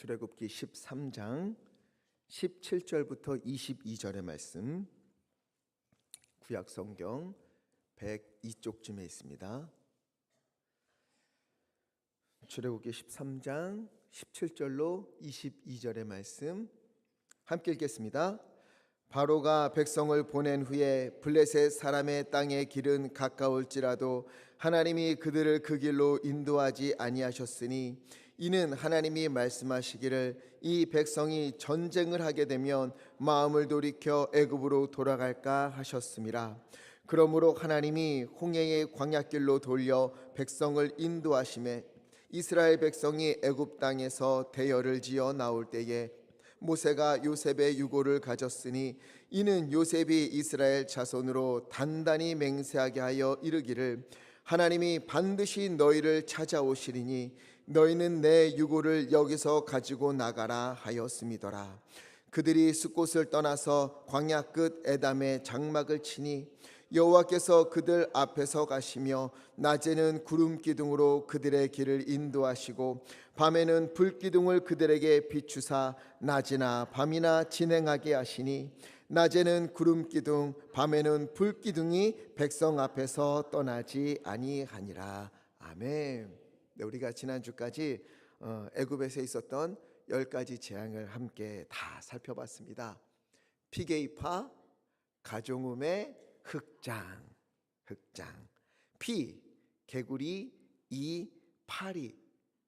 출애굽기 13장 17절부터 22절의 말씀, 구약성경 102쪽쯤에 있습니다. 출애굽기 13장 17절로 22절의 말씀 함께 읽겠습니다. 바로가 백성을 보낸 후에 블레셋 사람의 땅의 길은 가까울지라도 하나님이 그들을 그 길로 인도하지 아니하셨으니 이는 하나님이 말씀하시기를 이 백성이 전쟁을 하게 되면 마음을 돌이켜 애굽으로 돌아갈까 하셨음이라. 그러므로 하나님이 홍해의 광야길로 돌려 백성을 인도하심에 이스라엘 백성이 애굽 땅에서 대열을 지어 나올 때에 모세가 요셉의 유고를 가졌으니 이는 요셉이 이스라엘 자손으로 단단히 맹세하게 하여 이르기를 하나님이 반드시 너희를 찾아오시리니 너희는 내 유고를 여기서 가지고 나가라 하였음이더라. 그들이 숫곳을 떠나서 광야 끝 에담에 장막을 치니 여호와께서 그들 앞에서 가시며 낮에는 구름 기둥으로 그들의 길을 인도하시고 밤에는 불 기둥을 그들에게 비추사 낮이나 밤이나 진행하게 하시니 낮에는 구름 기둥 밤에는 불 기둥이 백성 앞에서 떠나지 아니하니라. 아멘. 네, 우리가 지난주까지 애굽에서 있었던 10가지 재앙을 함께 다 살펴봤습니다. 피게이파, 가종음의 흑장, 피, 개구리, 이, 파리,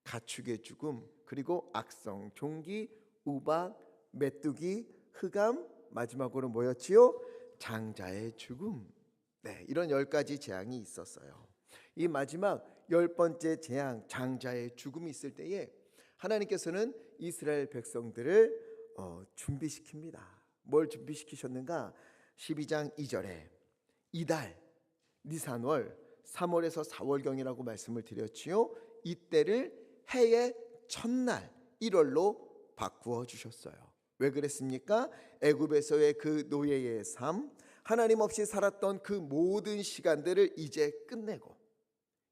가축의 죽음, 그리고 악성, 종기, 우박, 메뚜기, 흑암, 마지막으로 뭐였지요? 장자의 죽음. 네, 이런 10가지 재앙이 있었어요. 이 마지막 10번째 재앙, 장자의 죽음이 있을 때에 하나님께서는 이스라엘 백성들을 준비시킵니다. 뭘 준비시키셨는가? 12장 2절에 이달, 니산월, 3월에서 4월경이라고 말씀을 드렸지요. 이때를 해의 첫날 1월로 바꾸어 주셨어요. 왜 그랬습니까? 애굽에서의 그 노예의 삶, 하나님 없이 살았던 그 모든 시간들을 이제 끝내고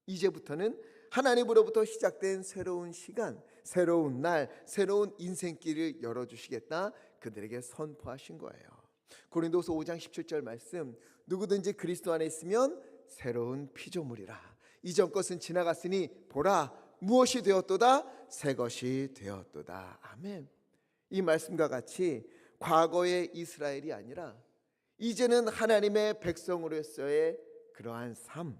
이제부터는 하나님으로부터 시작된 새로운 시간, 새로운 날, 새로운 인생길을 열어주시겠다 그들에게 선포하신 거예요. 고린도서 5장 17절 말씀, 누구든지 그리스도 안에 있으면 새로운 피조물이라. 이전 것은 지나갔으니 보라 무엇이 되었도다 새 것이 되었도다. 아멘. 이 말씀과 같이 과거의 이스라엘이 아니라 이제는 하나님의 백성으로서의 그러한 삶,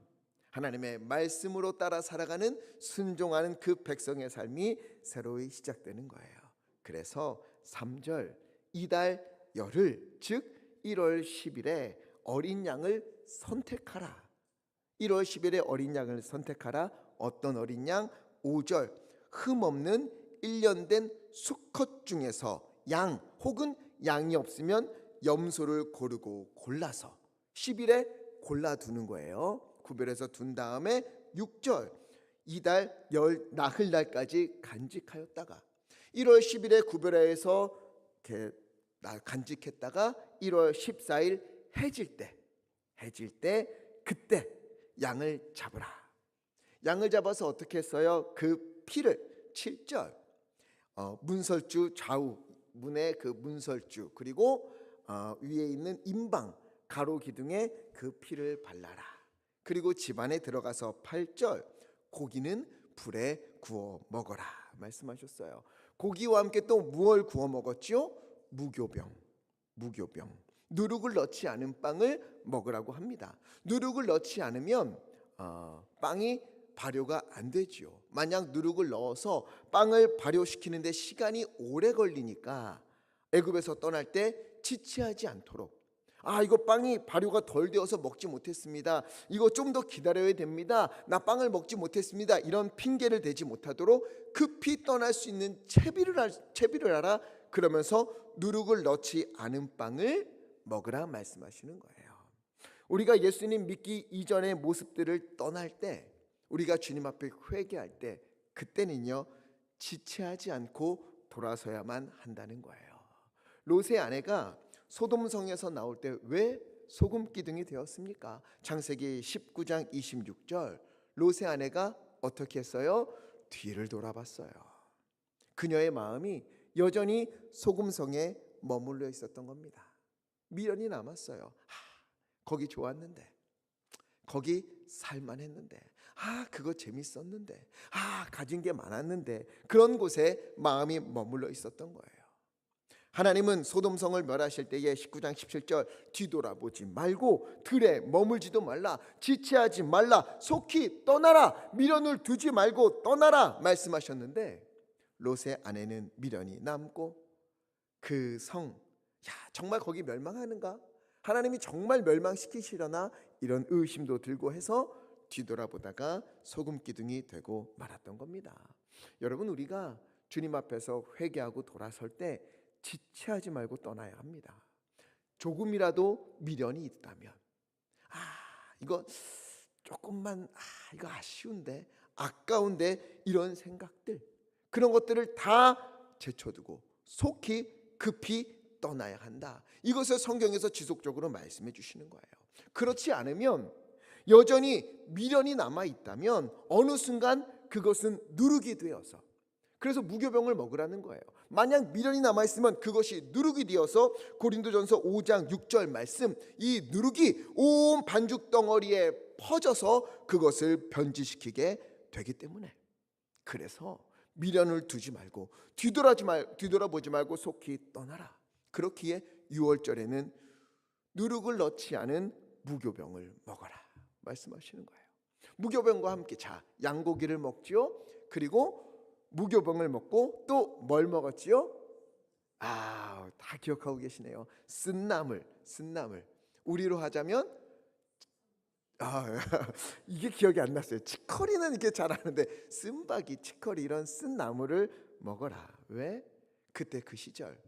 하나님의 말씀으로 따라 살아가는 순종하는 그 백성의 삶이 새로이 시작되는 거예요. 그래서 3절 이달 열흘 즉 1월 10일에 어린 양을 선택하라. 1월 10일에 어린 양을 선택하라. 어떤 어린 양? 5절 흠없는 1년 된 수컷 중에서 양 혹은 양이 없으면 염소를 고르고 골라서 10일에 골라두는 거예요. 구별해서 둔 다음에 6절 이달 열 나흘날까지 간직하였다가 1월 10일에 구별해서 간직했다가 1월 14일 해질 때 그때 양을 잡으라. 양을 잡아서 어떻게 했어요? 그 피를 7절 문설주 좌우 문의 그 문설주 그리고 위에 있는 임방 가로 기둥에 그 피를 발라라. 그리고 집안에 들어가서 8절 고기는 불에 구워 먹어라 말씀하셨어요. 고기와 함께 또 무엇을 구워 먹었죠? 무교병. 누룩을 넣지 않은 빵을 먹으라고 합니다. 누룩을 넣지 않으면 빵이 발효가 안 되지요. 만약 누룩을 넣어서 빵을 발효시키는데 시간이 오래 걸리니까 애굽에서 떠날 때 지체하지 않도록 이거 빵이 발효가 덜 되어서 먹지 못했습니다. 이거 좀 더 기다려야 됩니다. 나 빵을 먹지 못했습니다. 이런 핑계를 대지 못하도록 급히 떠날 수 있는 채비를 하라. 그러면서 누룩을 넣지 않은 빵을 먹으라 말씀하시는 거예요. 우리가 예수님 믿기 이전의 모습들을 떠날 때 우리가 주님 앞에 회개할 때 그때는요 지체하지 않고 돌아서야만 한다는 거예요. 롯의 아내가 소돔성에서 나올 때 왜 소금 기둥이 되었습니까? 창세기 19장 26절 롯의 아내가 어떻게 했어요? 뒤를 돌아봤어요. 그녀의 마음이 여전히 소금성에 머물러 있었던 겁니다. 미련이 남았어요. 거기 좋았는데, 거기 살만했는데, 그거 재밌었는데, 가진 게 많았는데, 그런 곳에 마음이 머물러 있었던 거예요. 하나님은 소돔성을 멸하실 때에 19장 17절 뒤돌아보지 말고 들에 머물지도 말라, 지체하지 말라, 속히 떠나라, 미련을 두지 말고 떠나라 말씀하셨는데, 롯의 아내는 미련이 남고 그 성, 정말 거기 멸망하는가? 하나님이 정말 멸망시키시려나? 이런 의심도 들고 해서 뒤돌아보다가 소금 기둥이 되고 말았던 겁니다. 여러분, 우리가 주님 앞에서 회개하고 돌아설 때 지체하지 말고 떠나야 합니다. 조금이라도 미련이 있다면, 이거 조금만, 이거 아쉬운데, 아까운데, 이런 생각들, 그런 것들을 다 제쳐두고 속히 급히 떠나야 한다. 이것을 성경에서 지속적으로 말씀해 주시는 거예요. 그렇지 않으면, 여전히 미련이 남아 있다면 어느 순간 그것은 누룩이 되어서, 그래서 무교병을 먹으라는 거예요. 만약 미련이 남아있으면 그것이 누룩이 되어서 고린도전서 5장 6절 말씀, 이 누룩이 온 반죽 덩어리에 퍼져서 그것을 변질시키게 되기 때문에, 그래서 미련을 두지 말고 뒤돌아보지 말고 속히 떠나라. 그렇기에 6월절에는 누룩을 넣지 않은 무교병을 먹어라 말씀하시는 거예요. 무교병과 함께 양고기를 먹지요. 그리고 무교병을 먹고 또 뭘 먹었지요? 다 기억하고 계시네요. 쓴나물. 우리로 하자면 이게 기억이 안 났어요. 치커리는 이게 잘 아는데, 쓴바기, 치커리, 이런 쓴나물을 먹어라. 왜? 그때 그 시절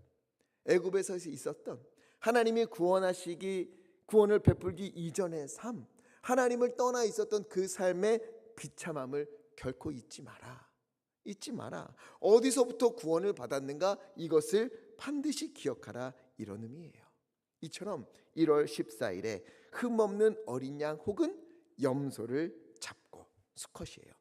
애굽에서 있었던 하나님이 구원을 베풀기 이전의 삶, 하나님을 떠나 있었던 그 삶의 비참함을 결코 잊지 마라. 어디서부터 구원을 받았는가, 이것을 반드시 기억하라, 이런 의미예요. 이처럼 1월 14일에 흠없는 어린 양 혹은 염소를 잡고, 수컷이에요.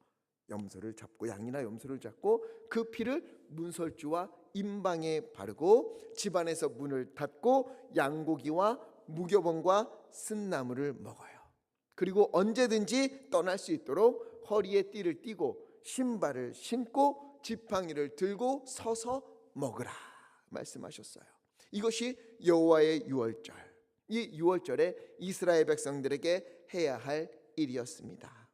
염소를 잡고, 양이나 염소를 잡고 그 피를 문설주와 임방에 바르고 집안에서 문을 닫고 양고기와 무교병과 쓴나물을 먹어요. 그리고 언제든지 떠날 수 있도록 허리에 띠를 띠고 신발을 신고 지팡이를 들고 서서 먹으라 말씀하셨어요. 이것이 여호와의 유월절, 이 유월절에 이스라엘 백성들에게 해야 할 일이었습니다.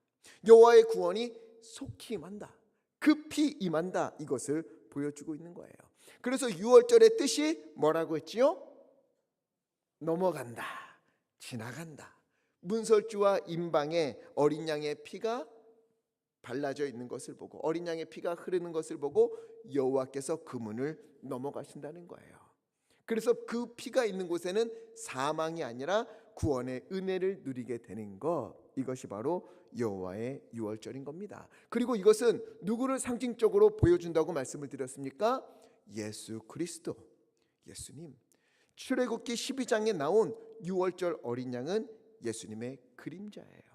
여호와의 구원이 속히 임한다, 급히 임한다, 이것을 보여주고 있는 거예요. 그래서 유월절의 뜻이 뭐라고 했지요? 넘어간다, 지나간다. 문설주와 임방에 어린 양의 피가 발라져 있는 것을 보고, 어린 양의 피가 흐르는 것을 보고 여호와께서 그 문을 넘어가신다는 거예요. 그래서 그 피가 있는 곳에는 사망이 아니라 구원의 은혜를 누리게 되는 것, 이것이 바로 여호와의 유월절인 겁니다. 그리고 이것은 누구를 상징적으로 보여준다고 말씀을 드렸습니까? 예수 그리스도, 예수님. 출애굽기 12장에 나온 유월절 어린 양은 예수님의 그림자예요.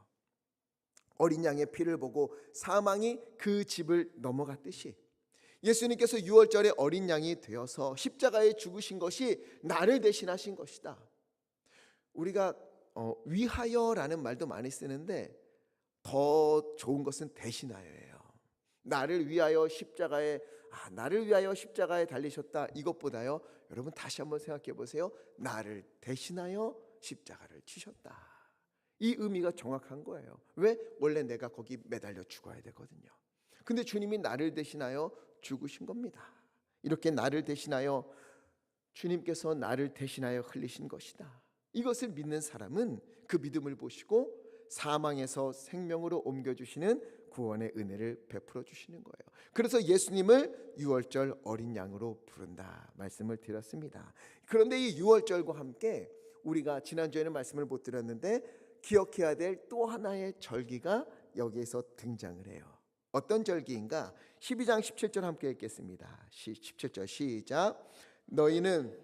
어린 양의 피를 보고 사망이 그 집을 넘어갔듯이 예수님께서 유월절에 어린 양이 되어서 십자가에 죽으신 것이 나를 대신하신 것이다. 우리가 위하여라는 말도 많이 쓰는데, 더 좋은 것은 대신하여예요. 나를 위하여 십자가에 달리셨다, 이것보다요, 여러분 다시 한번 생각해 보세요. 나를 대신하여 십자가를 치셨다. 이 의미가 정확한 거예요. 왜? 원래 내가 거기 매달려 죽어야 되거든요. 근데 주님이 나를 대신하여 죽으신 겁니다. 이렇게 나를 대신하여, 주님께서 나를 대신하여 흘리신 것이다. 이것을 믿는 사람은 그 믿음을 보시고 사망에서 생명으로 옮겨주시는 구원의 은혜를 베풀어 주시는 거예요. 그래서 예수님을 유월절 어린 양으로 부른다 말씀을 드렸습니다. 그런데 이 유월절과 함께 우리가 지난주에는 말씀을 못 드렸는데 기억해야 될 또 하나의 절기가 여기에서 등장을 해요. 어떤 절기인가? 12장 17절 함께 읽겠습니다. 17절 시작. 너희는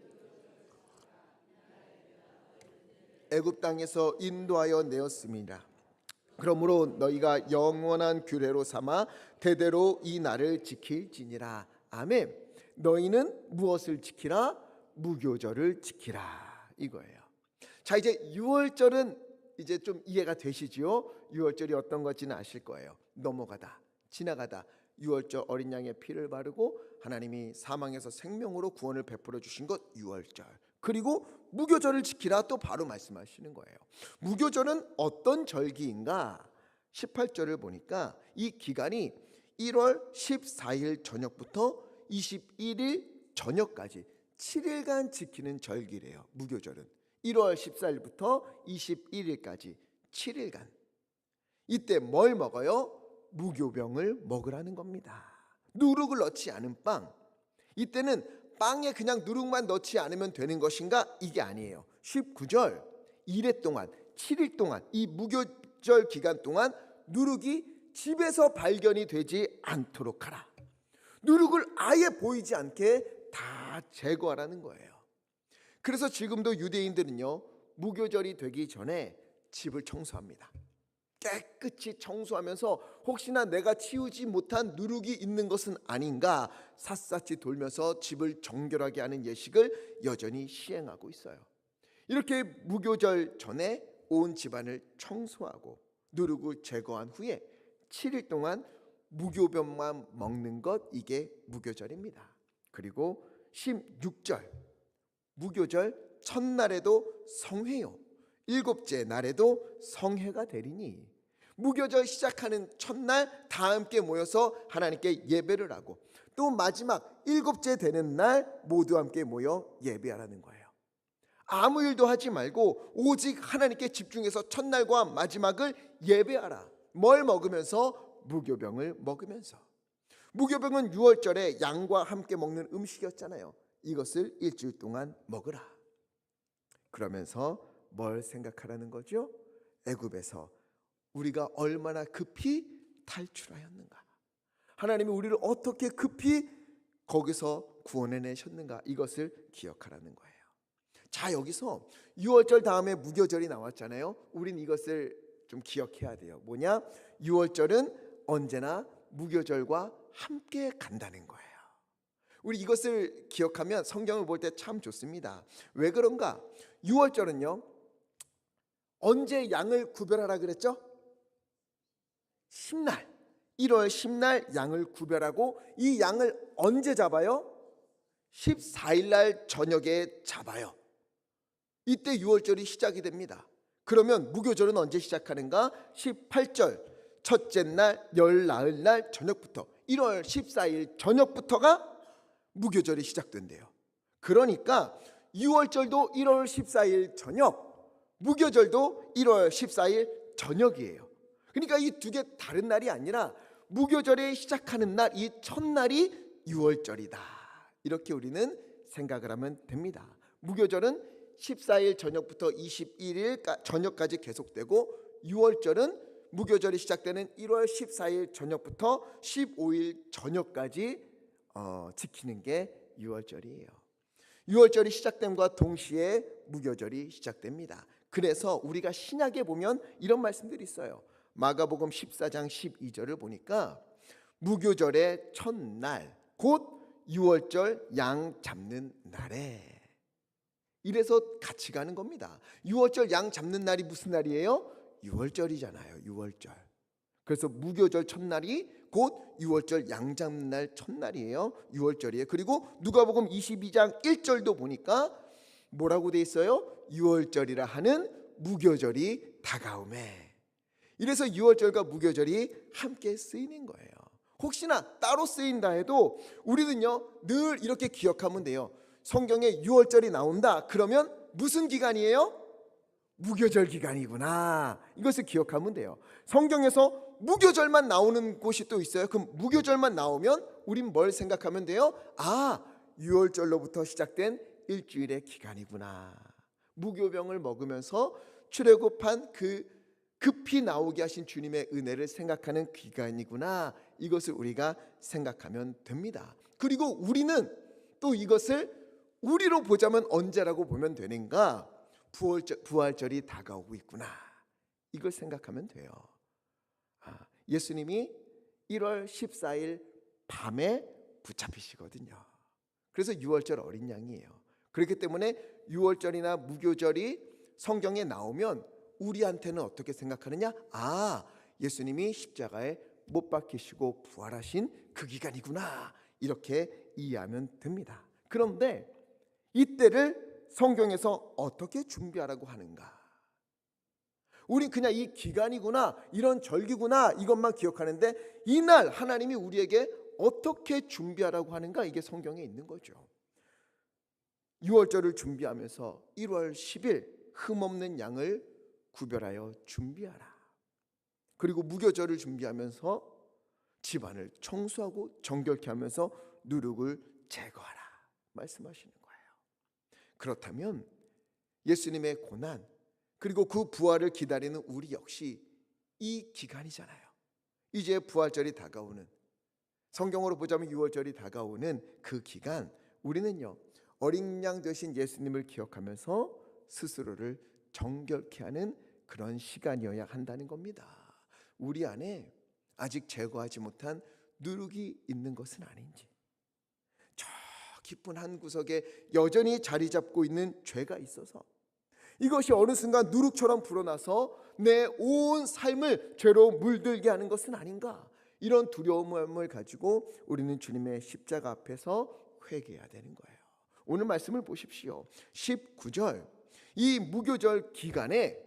애굽 땅에서 인도하여 내었음이라. 그러므로 너희가 영원한 규례로 삼아 대대로 이 날을 지킬지니라. 아멘. 너희는 무엇을 지키라? 무교절을 지키라, 이거예요. 자, 이제 유월절은 이제 좀 이해가 되시지요? 유월절이 어떤 건지는 아실 거예요. 넘어가다, 지나가다 유월절 어린 양의 피를 바르고 하나님이 사망에서 생명으로 구원을 베풀어 주신 것 유월절. 그리고 무교절을 지키라, 또 바로 말씀하시는 거예요. 무교절은 어떤 절기인가? 18절을 보니까 이 기간이 1월 14일 저녁부터 21일 저녁까지 7일간 지키는 절기래요. 무교절은 1월 14일부터 21일까지 7일간. 이때 뭘 먹어요? 무교병을 먹으라는 겁니다. 누룩을 넣지 않은 빵. 이때는 빵에 그냥 누룩만 넣지 않으면 되는 것인가? 이게 아니에요. 19절 1회 동안 7일 동안 이 무교절 기간 동안 누룩이 집에서 발견이 되지 않도록 하라. 누룩을 아예 보이지 않게 다 제거하라는 거예요. 그래서 지금도 유대인들은요, 무교절이 되기 전에 집을 청소합니다. 깨끗이 청소하면서 혹시나 내가 치우지 못한 누룩이 있는 것은 아닌가 샅샅이 돌면서 집을 정결하게 하는 예식을 여전히 시행하고 있어요. 이렇게 무교절 전에 온 집안을 청소하고 누룩을 제거한 후에 7일 동안 무교병만 먹는 것, 이게 무교절입니다. 그리고 16절 무교절 첫날에도 성회요, 7째 날에도 성회가 되리니. 무교절 시작하는 첫날 다 함께 모여서 하나님께 예배를 하고, 또 마지막 7째 되는 날 모두 함께 모여 예배하라는 거예요. 아무 일도 하지 말고 오직 하나님께 집중해서 첫날과 마지막을 예배하라. 뭘 먹으면서? 무교병을 먹으면서. 무교병은 6월절에 양과 함께 먹는 음식이었잖아요. 이것을 일주일 동안 먹으라. 그러면서 뭘 생각하라는 거죠? 애굽에서 우리가 얼마나 급히 탈출하였는가, 하나님이 우리를 어떻게 급히 거기서 구원해내셨는가, 이것을 기억하라는 거예요. 자, 여기서 6월절 다음에 무교절이 나왔잖아요. 우린 이것을 좀 기억해야 돼요. 뭐냐? 6월절은 언제나 무교절과 함께 간다는 거예요. 우리 이것을 기억하면 성경을 볼 때 참 좋습니다. 왜 그런가? 6월절은요, 언제 양을 구별하라 그랬죠? 10날, 1월 10날 양을 구별하고, 이 양을 언제 잡아요? 14일 날 저녁에 잡아요. 이때 6월절이 시작이 됩니다. 그러면 무교절은 언제 시작하는가? 18절 첫째 날, 열 나흘 날 저녁부터, 1월 14일 저녁부터가 무교절이 시작된대요. 그러니까 6월절도 1월 14일 저녁, 무교절도 1월 14일 저녁이에요. 그러니까 이 두 개 다른 날이 아니라 무교절에 시작하는 날, 이 첫날이 6월절이다. 이렇게 우리는 생각을 하면 됩니다. 무교절은 14일 저녁부터 21일 저녁까지 계속되고, 6월절은 무교절이 시작되는 1월 14일 저녁부터 15일 저녁까지 지키는 게 6월절이에요. 6월절이 시작됨과 동시에 무교절이 시작됩니다. 그래서 우리가 신약에 보면 이런 말씀들이 있어요. 마가복음 14장 12절을 보니까 무교절의 첫날 곧 6월절 양 잡는 날에, 이래서 같이 가는 겁니다. 6월절 양 잡는 날이 무슨 날이에요? 6월절이잖아요. 6월절. 그래서 무교절 첫날이 곧 6월절 양 잡는 날 첫날이에요. 6월절이에요. 그리고 누가복음 22장 1절도 보니까 뭐라고 돼 있어요? 6월절이라 하는 무교절이 다가오매. 이래서 6월절과 무교절이 함께 쓰이는 거예요. 혹시나 따로 쓰인다 해도 우리는요, 늘 이렇게 기억하면 돼요. 성경에 6월절이 나온다 그러면 무슨 기간이에요? 무교절 기간이구나. 이것을 기억하면 돼요. 성경에서 무교절만 나오는 곳이 또 있어요. 그럼 무교절만 나오면 우린 뭘 생각하면 돼요? 아, 6월절로부터 시작된 일주일의 기간이구나. 무교병을 먹으면서 출애굽한 그 급히 나오게 하신 주님의 은혜를 생각하는 기간이구나. 이것을 우리가 생각하면 됩니다. 그리고 우리는 또 이것을 우리로 보자면 언제라고 보면 되는가? 부활절이 다가오고 있구나. 이걸 생각하면 돼요. 예수님이 1월 14일 밤에 붙잡히시거든요. 그래서 유월절 어린 양이에요. 그렇기 때문에 유월절이나 무교절이 성경에 나오면 우리한테는 어떻게 생각하느냐? 아, 예수님이 십자가에 못 박히시고 부활하신 그 기간이구나, 이렇게 이해하면 됩니다. 그런데 이때를 성경에서 어떻게 준비하라고 하는가? 우리 그냥 이 기간이구나, 이런 절기구나, 이것만 기억하는데 이날 하나님이 우리에게 어떻게 준비하라고 하는가, 이게 성경에 있는 거죠. 6월절을 준비하면서 1월 10일 흠없는 양을 구별하여 준비하라. 그리고 무교절을 준비하면서 집안을 청소하고 정결케 하면서 누룩을 제거하라 말씀하시는 거예요. 그렇다면 예수님의 고난 그리고 그 부활을 기다리는 우리 역시 이 기간이잖아요. 이제 부활절이 다가오는, 성경으로 보자면 6월절이 다가오는 그 기간, 우리는요 어린 양 되신 예수님을 기억하면서 스스로를 정결케 하는 그런 시간이어야 한다는 겁니다. 우리 안에 아직 제거하지 못한 누룩이 있는 것은 아닌지, 저 깊은 한 구석에 여전히 자리 잡고 있는 죄가 있어서 이것이 어느 순간 누룩처럼 불어나서 내 온 삶을 죄로 물들게 하는 것은 아닌가, 이런 두려움을 가지고 우리는 주님의 십자가 앞에서 회개해야 되는 거예요. 오늘 말씀을 보십시오. 19절, 이 무교절 기간에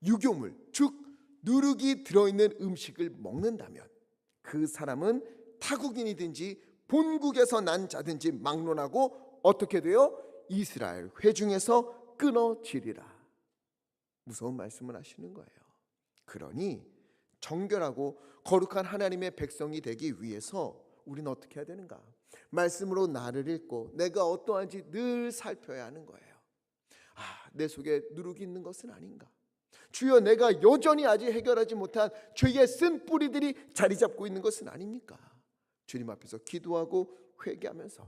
유교물, 즉 누룩이 들어있는 음식을 먹는다면 그 사람은 타국인이든지 본국에서 난 자든지 막론하고 어떻게 돼요? 이스라엘 회중에서 끊어지리라. 무서운 말씀을 하시는 거예요. 그러니 정결하고 거룩한 하나님의 백성이 되기 위해서 우리는 어떻게 해야 되는가? 말씀으로 나를 읽고 내가 어떠한지 늘 살펴야 하는 거예요. 내 속에 누룩이 있는 것은 아닌가? 주여, 내가 여전히 아직 해결하지 못한 죄의 쓴 뿌리들이 자리 잡고 있는 것은 아닙니까? 주님 앞에서 기도하고 회개하면서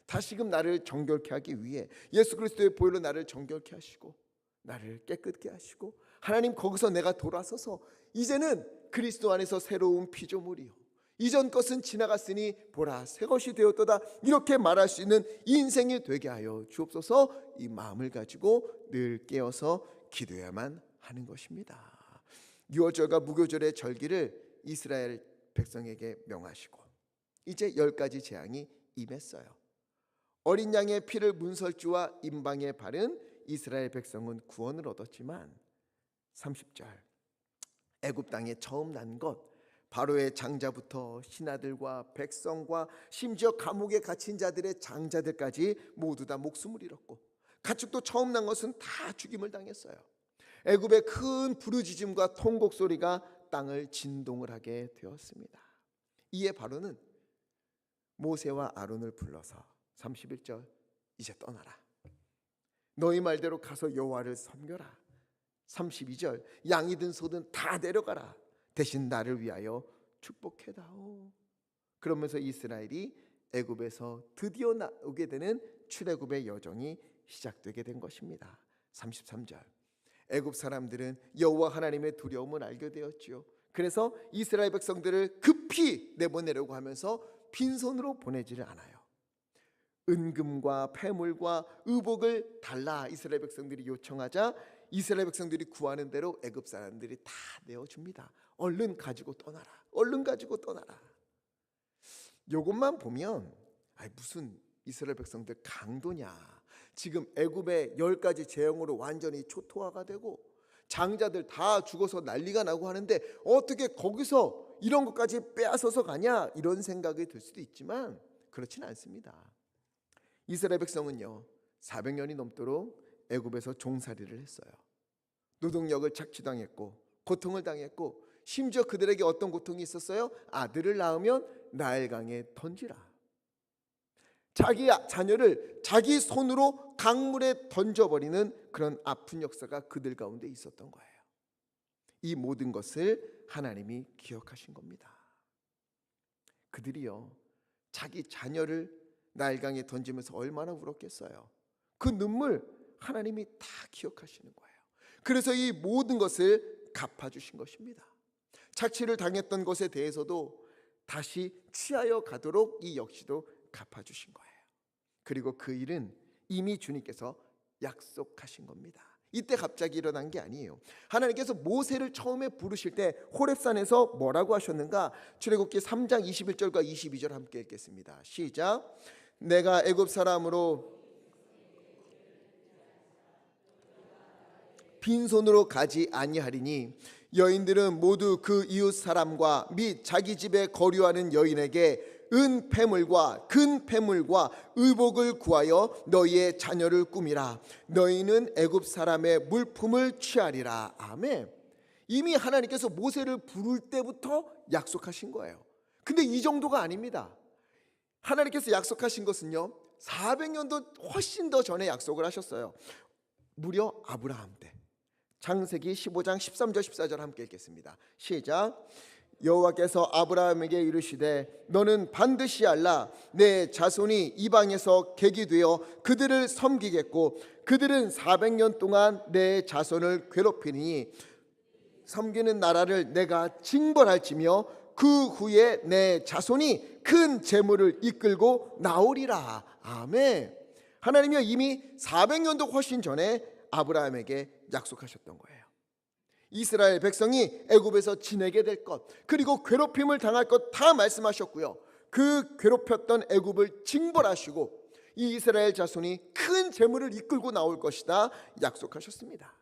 다시금 나를 정결케 하기 위해 예수 그리스도의 보혈로 나를 정결케 하시고 나를 깨끗게 하시고, 하나님 거기서 내가 돌아서서 이제는 그리스도 안에서 새로운 피조물이요 이전 것은 지나갔으니 보라 새 것이 되었도다, 이렇게 말할 수 있는 인생이 되게 하여 주옵소서. 이 마음을 가지고 늘 깨어서 기도해야만 하는 것입니다. 유월절과 무교절의 절기를 이스라엘 백성에게 명하시고 이제 10가지 재앙이 임했어요. 어린 양의 피를 문설주와 임방에 바른 이스라엘 백성은 구원을 얻었지만 30절, 애굽 땅에 처음 난 것, 바로의 장자부터 신하들과 백성과 심지어 감옥에 갇힌 자들의 장자들까지 모두 다 목숨을 잃었고, 가축도 처음 난 것은 다 죽임을 당했어요. 애굽의 큰 부르짖음과 통곡 소리가 땅을 진동을 하게 되었습니다. 이에 바로는 모세와 아론을 불러서 31절, 이제 떠나라. 너희 말대로 가서 여호와를 섬겨라. 32절, 양이든 소든 다 데려가라. 대신 나를 위하여 축복해다오. 그러면서 이스라엘이 애굽에서 드디어 나오게 되는 출애굽의 여정이 시작되게 된 것입니다. 33절, 애굽 사람들은 여호와 하나님의 두려움을 알게 되었지요. 그래서 이스라엘 백성들을 급히 내보내려고 하면서 빈손으로 보내지를 않아요. 은금과 폐물과 의복을 달라 이스라엘 백성들이 요청하자 이스라엘 백성들이 구하는 대로 애굽 사람들이 다 내어줍니다. 얼른 가지고 떠나라. 얼른 가지고 떠나라. 이것만 보면 무슨 이스라엘 백성들 강도냐. 지금 애굽의 10가지 재앙으로 완전히 초토화가 되고 장자들 다 죽어서 난리가 나고 하는데 어떻게 거기서 이런 것까지 빼앗아서 가냐, 이런 생각이 들 수도 있지만 그렇지는 않습니다. 이스라엘 백성은요 400년이 넘도록 애굽에서 종살이를 했어요. 노동력을 착취당했고 고통을 당했고, 심지어 그들에게 어떤 고통이 있었어요? 아들을 낳으면 나일강에 던지라. 자기 자녀를 자기 손으로 강물에 던져버리는 그런 아픈 역사가 그들 가운데 있었던 거예요. 이 모든 것을 하나님이 기억하신 겁니다. 그들이요 자기 자녀를 나일강에 던지면서 얼마나 울었겠어요. 그 눈물 하나님이 다 기억하시는 거예요. 그래서 이 모든 것을 갚아주신 것입니다. 착취를 당했던 것에 대해서도 다시 취하여 가도록 이 역시도 갚아주신 거예요. 그리고 그 일은 이미 주님께서 약속하신 겁니다. 이때 갑자기 일어난 게 아니에요. 하나님께서 모세를 처음에 부르실 때 호렙산에서 뭐라고 하셨는가? 출애굽기 3장 21절과 22절 함께 읽겠습니다. 시작. 내가 애굽 사람으로 빈손으로 가지 아니하리니 여인들은 모두 그 이웃 사람과 및 자기 집에 거류하는 여인에게 은 패물과 근 패물과 의복을 구하여 너희의 자녀를 꾸미라. 너희는 애굽 사람의 물품을 취하리라. 아멘. 이미 하나님께서 모세를 부를 때부터 약속하신 거예요. 근데 이 정도가 아닙니다. 하나님께서 약속하신 것은요 400년도 훨씬 더 전에 약속을 하셨어요. 무려 아브라함 때. 창세기 15장 13절 14절 함께 읽겠습니다. 시작. 여호와께서 아브라함에게 이르시되 너는 반드시 알라. 내 자손이 이방에서 객이 되어 그들을 섬기겠고 그들은 400년 동안 내 자손을 괴롭히니 섬기는 나라를 내가 징벌할지며 그 후에 내 자손이 큰 재물을 이끌고 나오리라. 아멘. 하나님이 이미 400년도 훨씬 전에 아브라함에게 약속하셨던 거예요. 이스라엘 백성이 애굽에서 지내게 될 것, 그리고 괴롭힘을 당할 것 다 말씀하셨고요. 그 괴롭혔던 애굽을 징벌하시고 이 이스라엘 자손이 큰 재물을 이끌고 나올 것이다 약속하셨습니다.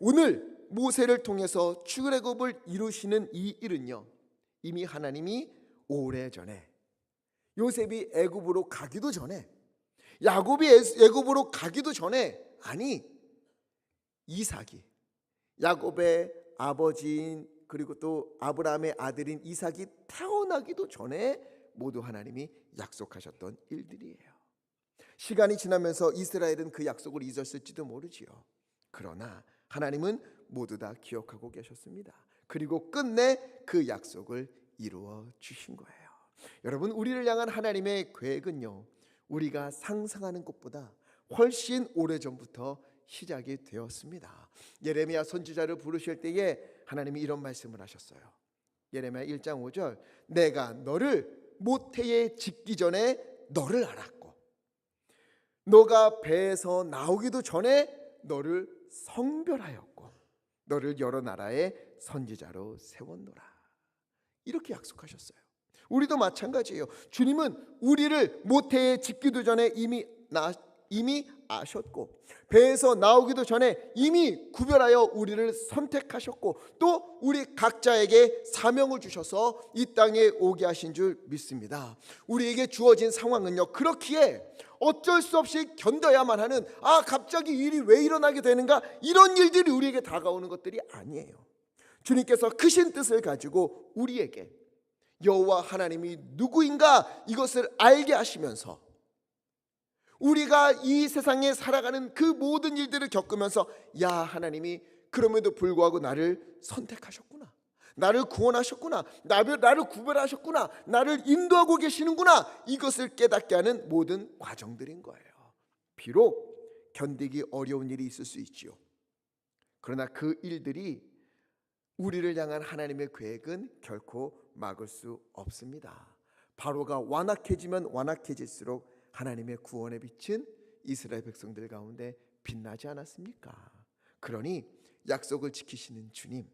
오늘 모세를 통해서 출애굽을 이루시는 이 일은요 이미 하나님이 오래전에 요셉이 애굽으로 가기도 전에 야곱이 애굽으로 가기도 전에 아니 이삭이 야곱의 아버지인 그리고 또 아브라함의 아들인 이삭이 태어나기도 전에 모두 하나님이 약속하셨던 일들이에요. 시간이 지나면서 이스라엘은 그 약속을 잊었을지도 모르지요. 그러나 하나님은 모두 다 기억하고 계셨습니다. 그리고 끝내 그 약속을 이루어 주신 거예요. 여러분, 우리를 향한 하나님의 계획은요 우리가 상상하는 것보다 훨씬 오래전부터 시작이 되었습니다. 예레미야 선지자를 부르실 때에 하나님이 이런 말씀을 하셨어요. 예레미야 1장 5절 내가 너를 모태에 짓기 전에 너를 알았고 너가 배에서 나오기도 전에 너를 성별하였고 너를 여러 나라의 선지자로 세웠노라. 이렇게 약속하셨어요. 우리도 마찬가지예요. 주님은 우리를 모태에 짓기도 전에 이미 아셨고 배에서 나오기도 전에 이미 구별하여 우리를 선택하셨고 또 우리 각자에게 사명을 주셔서 이 땅에 오게 하신 줄 믿습니다. 우리에게 주어진 상황은요 그렇기에 어쩔 수 없이 견뎌야만 하는 갑자기 일이 왜 일어나게 되는가 이런 일들이 우리에게 다가오는 것들이 아니에요. 주님께서 크신 뜻을 가지고 우리에게 여호와 하나님이 누구인가 이것을 알게 하시면서 우리가 이 세상에 살아가는 그 모든 일들을 겪으면서 야 하나님이 그럼에도 불구하고 나를 선택하셨구나, 나를 구원하셨구나, 나를 구별하셨구나, 나를 인도하고 계시는구나 이것을 깨닫게 하는 모든 과정들인 거예요. 비록 견디기 어려운 일이 있을 수 있지요. 그러나 그 일들이 우리를 향한 하나님의 계획은 결코 막을 수 없습니다. 바로가 완악해지면 완악해질수록 하나님의 구원의 빛은 이스라엘 백성들 가운데 빛나지 않았습니까? 그러니 약속을 지키시는 주님,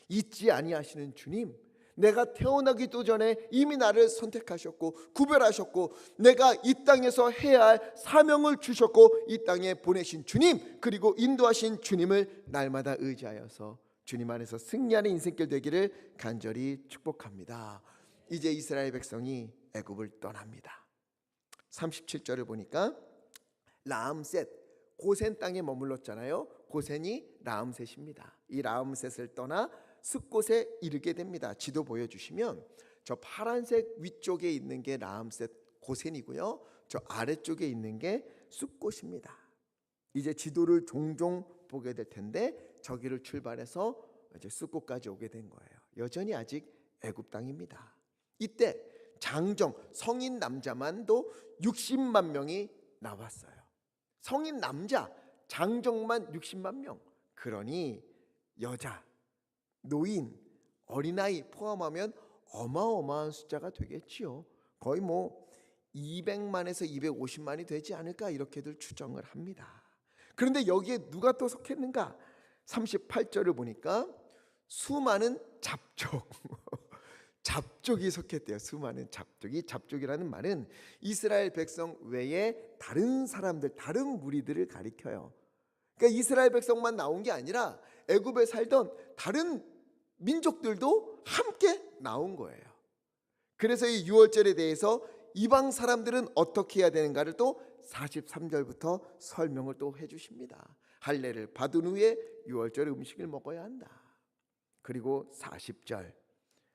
잊지 아니하시는 주님, 내가 태어나기도 전에 이미 나를 선택하셨고 구별하셨고 내가 이 땅에서 해야 할 사명을 주셨고 이 땅에 보내신 주님, 그리고 인도하신 주님을 날마다 의지하여서 주님 안에서 승리하는 인생길 되기를 간절히 축복합니다. 이제 이스라엘 백성이 애굽을 떠납니다. 37절을 보니까 라암셋, 고센 땅에 머물렀잖아요. 고센이 라암셋입니다. 이 라암셋을 떠나 숫곳에 이르게 됩니다. 지도 보여주시면 저 파란색 위쪽에 있는 게 라암셋 고센이고요, 저 아래쪽에 있는 게 숫곳입니다. 이제 지도를 종종 보게 될 텐데 저기를 출발해서 이제 숫곳까지 오게 된 거예요. 여전히 아직 애굽 땅입니다. 이때 장정, 성인 남자만도 60만 명이 나왔어요. 성인 남자, 장정만 60만 명. 그러니 여자, 노인, 어린아이 포함하면 어마어마한 숫자가 되겠지요. 거의 200만에서 250만이 되지 않을까 이렇게들 추정을 합니다. 그런데 여기에 누가 또 속했는가? 38절을 보니까 수많은 잡족 잡족이 속했대요. 수많은 잡족이. 잡족이라는 말은 이스라엘 백성 외에 다른 사람들, 다른 무리들을 가리켜요. 그러니까 이스라엘 백성만 나온 게 아니라 애굽에 살던 다른 민족들도 함께 나온 거예요. 그래서 이 유월절에 대해서 이방 사람들은 어떻게 해야 되는가를 또 43절부터 설명을 또 해주십니다. 할례를 받은 후에 유월절 음식을 먹어야 한다. 그리고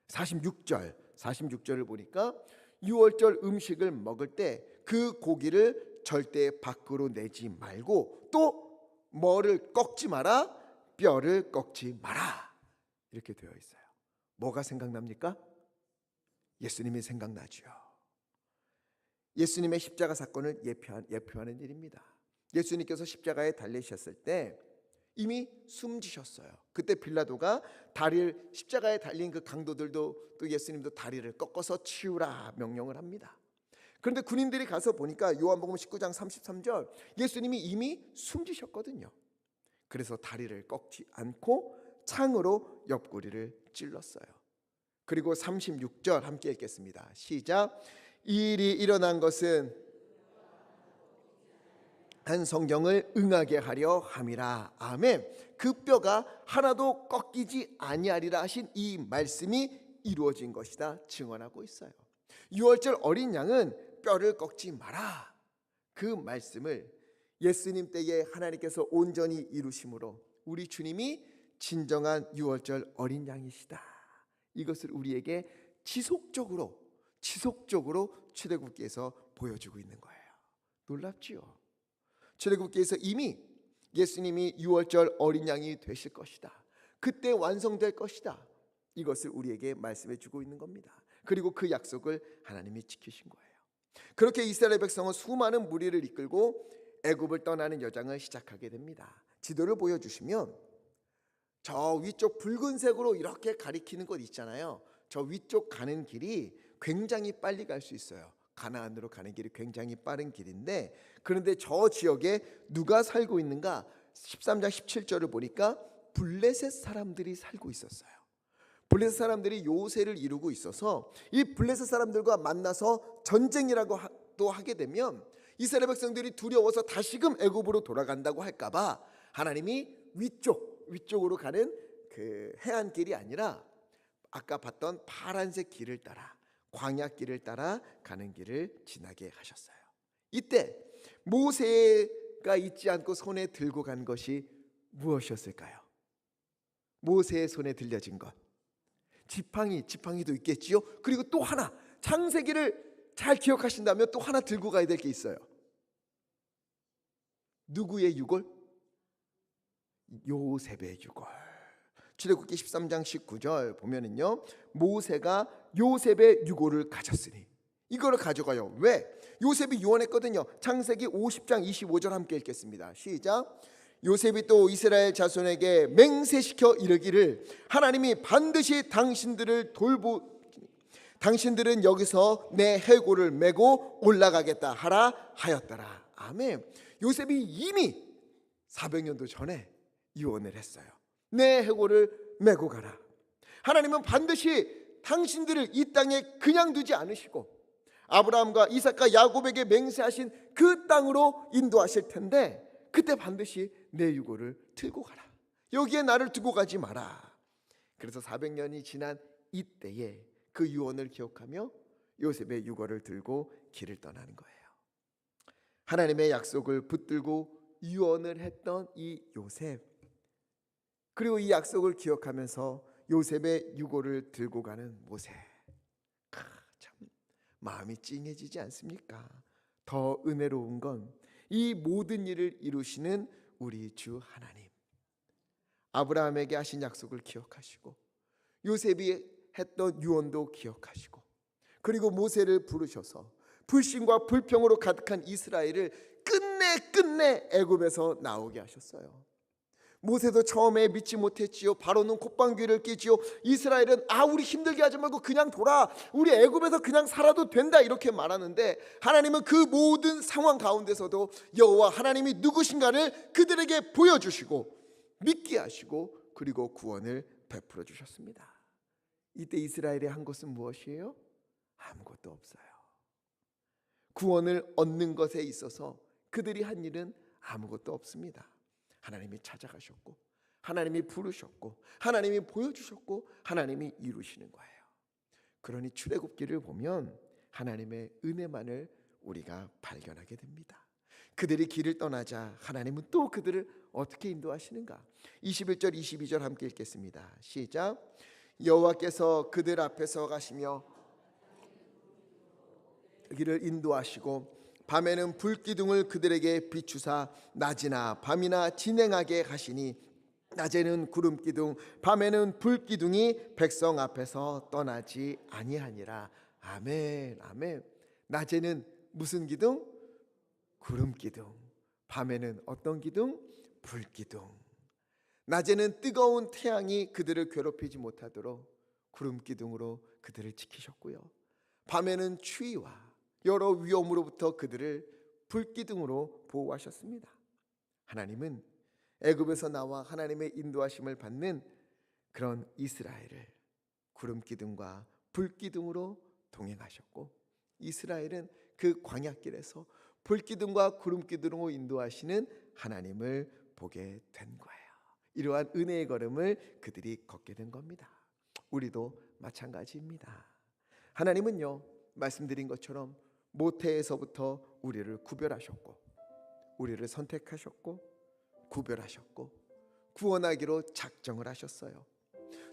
46절을 보니까 유월절 음식을 먹을 때 그 고기를 절대 밖으로 내지 말고 또 뭐를 꺾지 마라? 뼈를 꺾지 마라. 이렇게 되어 있어요. 뭐가 생각납니까? 예수님이 생각나죠. 예수님의 십자가 사건을 예표하는 일입니다. 예수님께서 십자가에 달리셨을 때 이미 숨지셨어요. 그때 빌라도가 다리를, 십자가에 달린 그 강도들도 또 예수님도 다리를 꺾어서 치우라 명령을 합니다. 그런데 군인들이 가서 보니까 요한복음 19장 33절 예수님이 이미 숨지셨거든요. 그래서 다리를 꺾지 않고 창으로 옆구리를 찔렀어요. 그리고 36절 함께 읽겠습니다. 시작. 이 일이 일어난 것은 한 성경을 응하게 하려 함이라. 아멘. 그 뼈가 하나도 꺾이지 아니하리라 하신 이 말씀이 이루어진 것이다 증언하고 있어요. 유월절 어린 양은 뼈를 꺾지 마라. 그 말씀을 예수님 때에 하나님께서 온전히 이루심으로 우리 주님이 진정한 유월절 어린 양이시다. 이것을 우리에게 지속적으로 출애굽기에서 보여주고 있는 거예요. 놀랍지요? 출애굽기에서 이미 예수님이 유월절 어린 양이 되실 것이다. 그때 완성될 것이다. 이것을 우리에게 말씀해 주고 있는 겁니다. 그리고 그 약속을 하나님이 지키신 거예요. 그렇게 이스라엘 백성은 수많은 무리를 이끌고 애굽을 떠나는 여정을 시작하게 됩니다. 지도를 보여주시면 저 위쪽 붉은색으로 이렇게 가리키는 곳 있잖아요. 저 위쪽 가는 길이 굉장히 빨리 갈 수 있어요. 가나안으로 가는 길이 굉장히 빠른 길인데, 그런데 저 지역에 누가 살고 있는가? 13장 17절을 보니까 블레셋 사람들이 살고 있었어요. 블레셋 사람들이 요새를 이루고 있어서 이 블레셋 사람들과 만나서 전쟁이라고 또 하게 되면 이스라엘 백성들이 두려워서 다시금 애굽으로 돌아간다고 할까봐 하나님이 위쪽으로 가는 그 해안길이 아니라 아까 봤던 파란색 길을 따라, 광야길을 따라 가는 길을 지나게 하셨어요. 이때 모세가 잊지 않고 손에 들고 간 것이 무엇이었을까요? 모세의 손에 들려진 것, 지팡이도 있겠지요. 그리고 또 하나, 창세기를 잘 기억하신다면 또 하나 들고 가야 될 게 있어요. 누구의 유골? 요셉의 유골. 출애굽기 13장 19절 보면은요, 모세가 요셉의 유골을 가졌으니 이거를 가져가요. 왜? 요셉이 유언했거든요. 창세기 50장 25절 함께 읽겠습니다. 시작. 요셉이 또 이스라엘 자손에게 맹세시켜 이르기를 하나님이 반드시 당신들은 여기서 내 해골을 메고 올라가겠다 하라 하였더라. 아멘. 요셉이 이미 400년도 전에 유언을 했어요. 내 해골을 메고 가라. 하나님은 반드시 당신들을 이 땅에 그냥 두지 않으시고 아브라함과 이삭과 야곱에게 맹세하신 그 땅으로 인도하실 텐데, 그때 반드시 내 유골을 들고 가라. 여기에 나를 두고 가지 마라. 그래서 400년이 지난 이때에 그 유언을 기억하며 요셉의 유골을 들고 길을 떠나는 거예요. 하나님의 약속을 붙들고 유언을 했던 이 요셉, 그리고 이 약속을 기억하면서 요셉의 유골을 들고 가는 모세. 참 마음이 찡해지지 않습니까? 더 은혜로운 건 이 모든 일을 이루시는 우리 주 하나님, 아브라함에게 하신 약속을 기억하시고 요셉이 했던 유언도 기억하시고, 그리고 모세를 부르셔서 불신과 불평으로 가득한 이스라엘을 끝내 애굽에서 나오게 하셨어요. 모세도 처음에 믿지 못했지요. 바로는 콧방귀를 뀌지요. 이스라엘은 우리 힘들게 하지 말고 그냥 돌아, 우리 애굽에서 그냥 살아도 된다, 이렇게 말하는데 하나님은 그 모든 상황 가운데서도 여호와 하나님이 누구신가를 그들에게 보여주시고 믿게 하시고 그리고 구원을 베풀어 주셨습니다. 이때 이스라엘이 한 것은 무엇이에요? 아무것도 없어요. 구원을 얻는 것에 있어서 그들이 한 일은 아무것도 없습니다. 하나님이 찾아가셨고 하나님이 부르셨고 하나님이 보여주셨고 하나님이 이루시는 거예요. 그러니 출애굽기를 보면 하나님의 은혜만을 우리가 발견하게 됩니다. 그들이 길을 떠나자 하나님은 또 그들을 어떻게 인도하시는가? 21절 22절 함께 읽겠습니다. 시작. 여호와께서 그들 앞에서 가시며 길을 인도하시고 밤에는 불기둥을 그들에게 비추사 낮이나 밤이나 진행하게 하시니 낮에는 구름기둥 밤에는 불기둥이 백성 앞에서 떠나지 아니하니라. 아멘. 아멘. 낮에는 무슨 기둥? 구름기둥. 밤에는 어떤 기둥? 불기둥. 낮에는 뜨거운 태양이 그들을 괴롭히지 못하도록 구름기둥으로 그들을 지키셨고요. 밤에는 추위와 여러 위험으로부터 그들을 불기둥으로 보호하셨습니다. 하나님은 애굽에서 나와 하나님의 인도하심을 받는 그런 이스라엘을 구름기둥과 불기둥으로 동행하셨고 이스라엘은 그 광야길에서 불기둥과 구름기둥으로 인도하시는 하나님을 보게 된 거예요. 이러한 은혜의 걸음을 그들이 걷게 된 겁니다. 우리도 마찬가지입니다. 하나님은요, 말씀드린 것처럼 모태에서부터 우리를 구별하셨고 우리를 선택하셨고 구별하셨고 구원하기로 작정을 하셨어요.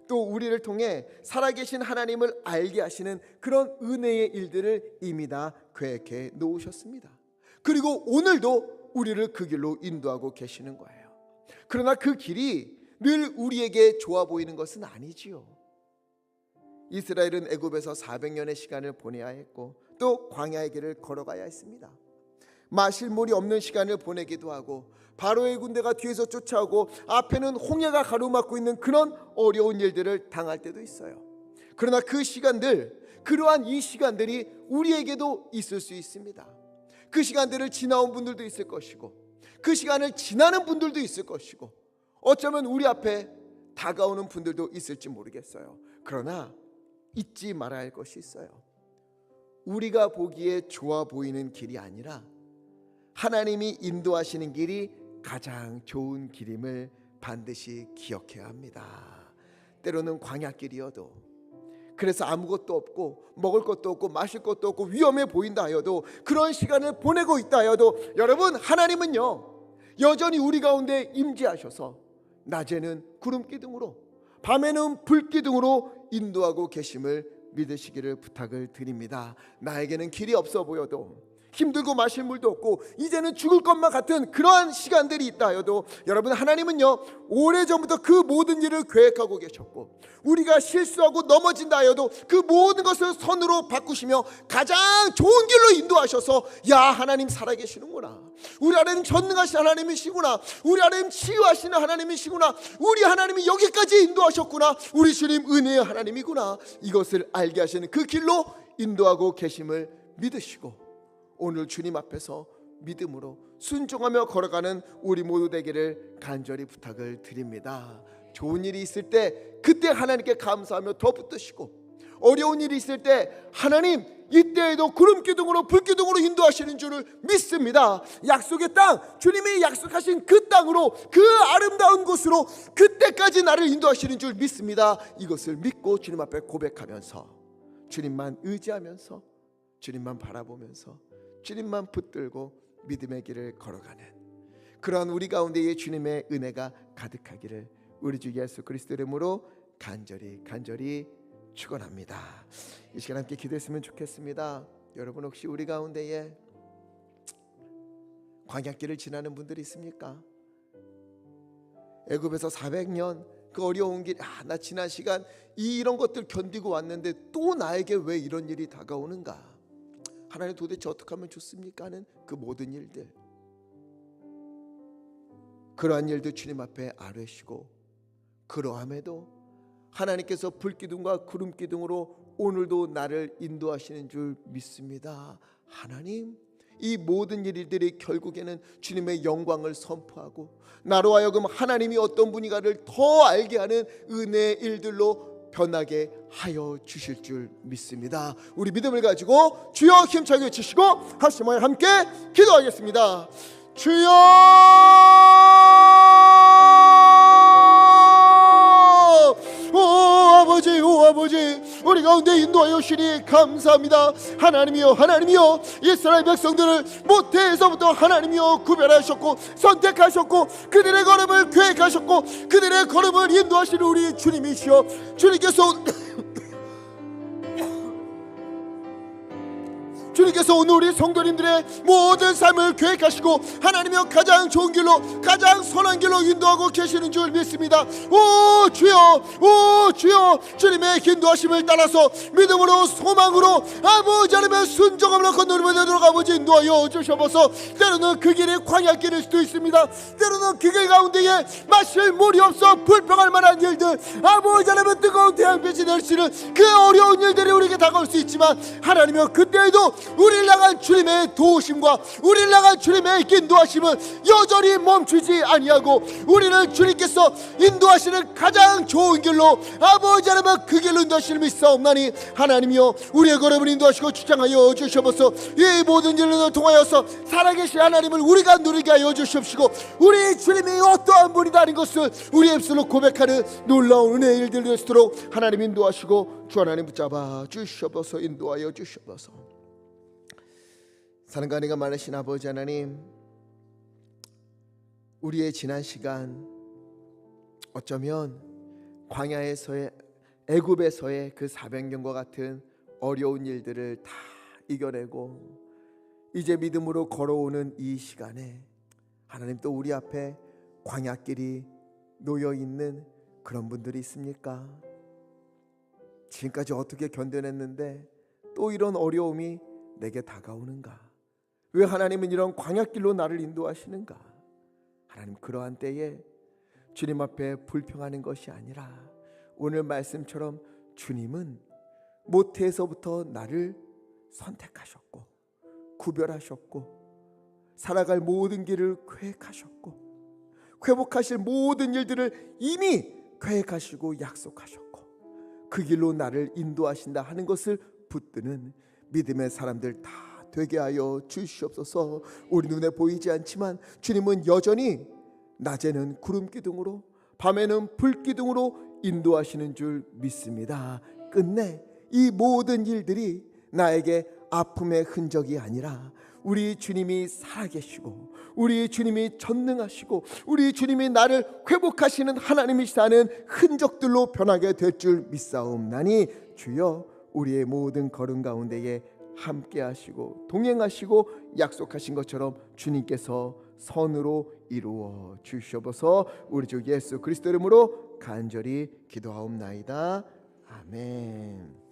또 우리를 통해 살아계신 하나님을 알게 하시는 그런 은혜의 일들을 이미 다 계획해 놓으셨습니다. 그리고 오늘도 우리를 그 길로 인도하고 계시는 거예요. 그러나 그 길이 늘 우리에게 좋아 보이는 것은 아니지요. 이스라엘은 애굽에서 400년의 시간을 보내야 했고 또 광야의 길을 걸어가야 했습니다. 마실 물이 없는 시간을 보내기도 하고 바로의 군대가 뒤에서 쫓아오고 앞에는 홍해가 가로막고 있는 그런 어려운 일들을 당할 때도 있어요. 그러나 그 시간들, 그러한 이 시간들이 우리에게도 있을 수 있습니다. 그 시간들을 지나온 분들도 있을 것이고 그 시간을 지나는 분들도 있을 것이고 어쩌면 우리 앞에 다가오는 분들도 있을지 모르겠어요. 그러나 잊지 말아야 할 것이 있어요. 우리가 보기에 좋아 보이는 길이 아니라 하나님이 인도하시는 길이 가장 좋은 길임을 반드시 기억해야 합니다. 때로는 광야길이어도, 그래서 아무것도 없고 먹을 것도 없고 마실 것도 없고 위험해 보인다 하여도, 그런 시간을 보내고 있다 하여도, 여러분, 하나님은요 여전히 우리 가운데 임재하셔서 낮에는 구름기둥으로 밤에는 불기둥으로 인도하고 계심을 믿으시기를 부탁을 드립니다. 나에게는 길이 없어 보여도, 힘들고 마실 물도 없고 이제는 죽을 것만 같은 그러한 시간들이 있다 하여도, 여러분, 하나님은요 오래전부터 그 모든 일을 계획하고 계셨고 우리가 실수하고 넘어진다 하여도 그 모든 것을 선으로 바꾸시며 가장 좋은 길로 인도하셔서, 야, 하나님 살아계시는구나, 우리 하나님 전능하신 하나님이시구나, 우리 하나님 치유하시는 하나님이시구나, 우리 하나님이 여기까지 인도하셨구나, 우리 주님 은혜의 하나님이구나, 이것을 알게 하시는 그 길로 인도하고 계심을 믿으시고 오늘 주님 앞에서 믿음으로 순종하며 걸어가는 우리 모두 되기를 간절히 부탁을 드립니다. 좋은 일이 있을 때 그때 하나님께 감사하며 더 붙드시고, 어려운 일이 있을 때 하나님 이때에도 구름기둥으로 불기둥으로 인도하시는 줄을 믿습니다. 약속의 땅, 주님이 약속하신 그 땅으로, 그 아름다운 곳으로 그때까지 나를 인도하시는 줄 믿습니다. 이것을 믿고 주님 앞에 고백하면서, 주님만 의지하면서, 주님만 바라보면서, 주님만 붙들고 믿음의 길을 걸어가는 그러한 우리 가운데에 주님의 은혜가 가득하기를 우리 주 예수 그리스도 이름으로 간절히 축원합니다. 이 시간 함께 기도했으면 좋겠습니다. 여러분, 혹시 우리 가운데에 광야길을 지나는 분들이 있습니까? 애굽에서 400년 그 어려운 길, 나 지난 시간 이런 것들 견디고 왔는데 또 나에게 왜 이런 일이 다가오는가? 하나님 도대체 어떻게 하면 좋습니까? 하는 그 모든 일들, 그러한 일도 주님 앞에 아뢰시고, 그러함에도 하나님께서 불기둥과 구름기둥으로 오늘도 나를 인도하시는 줄 믿습니다. 하나님, 이 모든 일들이 결국에는 주님의 영광을 선포하고 나로 하여금 하나님이 어떤 분이가를 더 알게 하는 은혜의 일들로 변하게 하여 주실 줄 믿습니다. 우리 믿음을 가지고 주여 힘차게 외치시고 하시면 함께 기도하겠습니다. 주여, 오 아버지, 오 아버지, 우리 가운데 인도하여 주시니 감사합니다. 하나님이여, 하나님이여, 이스라엘 백성들을 모태에서부터 하나님이여 구별하셨고 선택하셨고 그들의 걸음을 계획하셨고 그들의 걸음을 인도하시는 우리 주님이시여, 주님께서 오늘 우리 성도님들의 모든 삶을 계획하시고 하나님이여 가장 좋은 길로, 가장 선한 길로 인도하고 계시는 줄 믿습니다. 오 주여, 오 주여, 주님의 인도하심을 따라서 믿음으로 소망으로 아버지 하나님의 순종함으로 건너며 되도록 아버지 인도하여 주셔서, 때로는 그 길이 광야길일 수도 있습니다. 때로는 그 길 가운데에 마실 물이 없어 불평할 만한 일들, 아버지 하나님의 뜨거운 태양빛이 내리시는 그 어려운 일들이 우리에게 다가올 수 있지만 하나님이여 그때에도 우리를 향한 주님의 도우심과 우리를 향한 주님의 인도하심은 여전히 멈추지 아니하고 우리를 주님께서 인도하시는 가장 좋은 길로 아버지 하나님 그 길로 인도하시는 믿사옵나니 하나님이여 우리의 걸음을 인도하시고 주장하여 주시옵소서. 이 모든 일을 통하여서 살아계신 하나님을 우리가 누리게 하여 주시옵시고 우리 주님이 어떠한 분이다는 것을 우리의 입술로 고백하는 놀라운 은혜의 일들이 될 수 있도록 하나님 인도하시고 주 하나님 붙잡아 주시옵소서. 인도하여 주시옵소서. 사랑과 은혜가 많으신 아버지 하나님, 우리의 지난 시간 어쩌면 광야에서의, 애굽에서의 그 400년과 같은 어려운 일들을 다 이겨내고 이제 믿음으로 걸어오는 이 시간에 하나님 또 우리 앞에 광야길이 놓여있는 그런 분들이 있습니까? 지금까지 어떻게 견뎌냈는데 또 이런 어려움이 내게 다가오는가? 왜 하나님은 이런 광야길로 나를 인도하시는가? 하나님, 그러한 때에 주님 앞에 불평하는 것이 아니라 오늘 말씀처럼 주님은 모태에서부터 나를 선택하셨고 구별하셨고 살아갈 모든 길을 계획하셨고 회복하실 모든 일들을 이미 계획하시고 약속하셨고 그 길로 나를 인도하신다 하는 것을 붙드는 믿음의 사람들 다 되게 하여 주시옵소서. 우리 눈에 보이지 않지만 주님은 여전히 낮에는 구름기둥으로 밤에는 불기둥으로 인도하시는 줄 믿습니다. 끝내 이 모든 일들이 나에게 아픔의 흔적이 아니라 우리 주님이 살아계시고 우리 주님이 전능하시고 우리 주님이 나를 회복하시는 하나님이시다는 흔적들로 변하게 될 줄 믿사옵나니 주여 우리의 모든 걸음 가운데에 함께 하시고 동행하시고 약속하신 것처럼 주님께서 선으로 이루어 주시옵소서. 우리 주 예수 그리스도 이름으로 간절히 기도하옵나이다. 아멘.